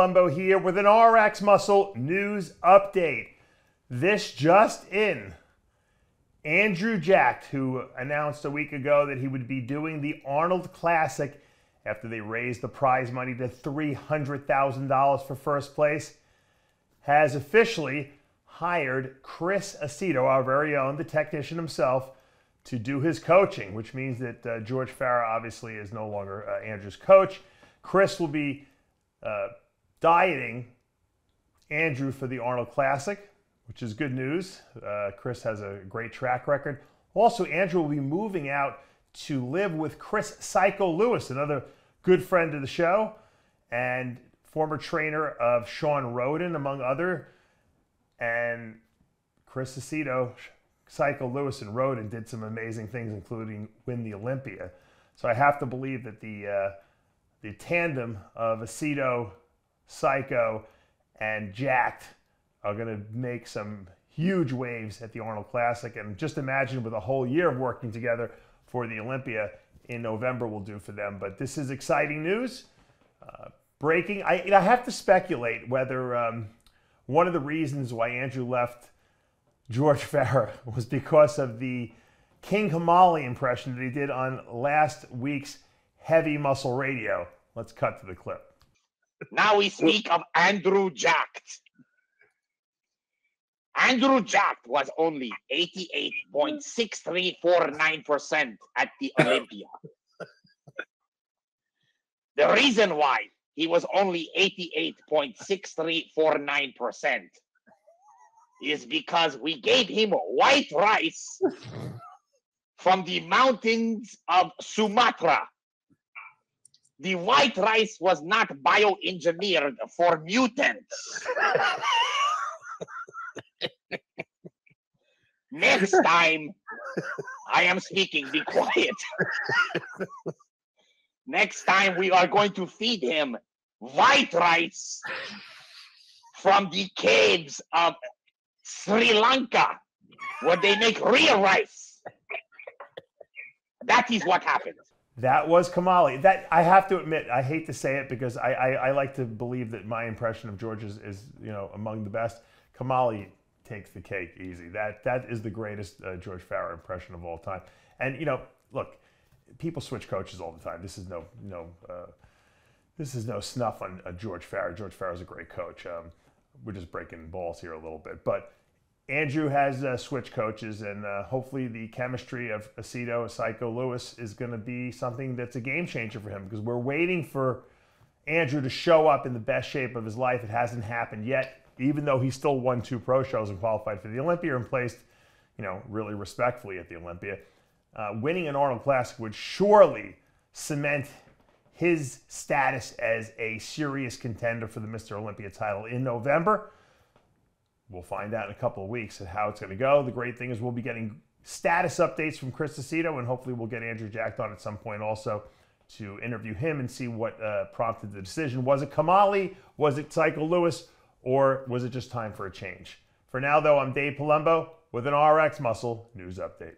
Palumbo here with an RX Muscle news update. This just in. Andrew Jacked, who announced a week ago that he would be doing the Arnold Classic after they raised the prize money to $300,000 for first place, has officially hired Chris Aceto, our very own, the technician himself, to do his coaching, which means that George Farah obviously is no longer Andrew's coach. Chris will be dieting Andrew for the Arnold Classic, which is good news. Chris has a great track record. Also, Andrew will be moving out to live with Chris Psycho Lewis, another good friend of the show and former trainer of Sean Roden, among other. And Chris Aceto, Psycho Lewis, and Roden did some amazing things, including win the Olympia. So I have to believe that the tandem of Aceto, Psycho, and Jacked are going to make some huge waves at the Arnold Classic. And just imagine with a whole year of working together for the Olympia in November will do for them. But this is exciting news. Breaking. I have to speculate whether one of the reasons why Andrew left George Farah was because of the King Kamali impression that he did on last week's Heavy Muscle Radio. Let's cut to the clip. Now we speak of Andrew Jacked. Andrew Jacked was only 88.6349% at the Olympia. The reason why he was only 88.6349% is because we gave him white rice from the mountains of Sumatra. The white rice was not bioengineered for mutants. Next time, I am speaking, be quiet. Next time, we are going to feed him white rice from the caves of Sri Lanka, where they make real rice. That is what happened. That was Kamali. That, I have to admit, I hate to say it because I like to believe that my impression of George is among the best. Kamali takes the cake easy. That is the greatest George Farah impression of all time. And look, people switch coaches all the time. This is no snuff on George Farah. George Farah is a great coach. We're just breaking balls here a little bit, but Andrew has switched coaches, and hopefully the chemistry of Aceto, Psycho Lewis is going to be something that's a game changer for him, because we're waiting for Andrew to show up in the best shape of his life. It hasn't happened yet, even though he still won 2 pro shows and qualified for the Olympia and placed, really respectfully at the Olympia. Winning an Arnold Classic would surely cement his status as a serious contender for the Mr. Olympia title in November. We'll find out in a couple of weeks how it's going to go. The great thing is we'll be getting status updates from Chris Aceto, and hopefully we'll get Andrew Jacked on at some point also to interview him and see what prompted the decision. Was it Kamali? Was it Psycho Lewis? Or was it just time for a change? For now, though, I'm Dave Palumbo with an RX Muscle news update.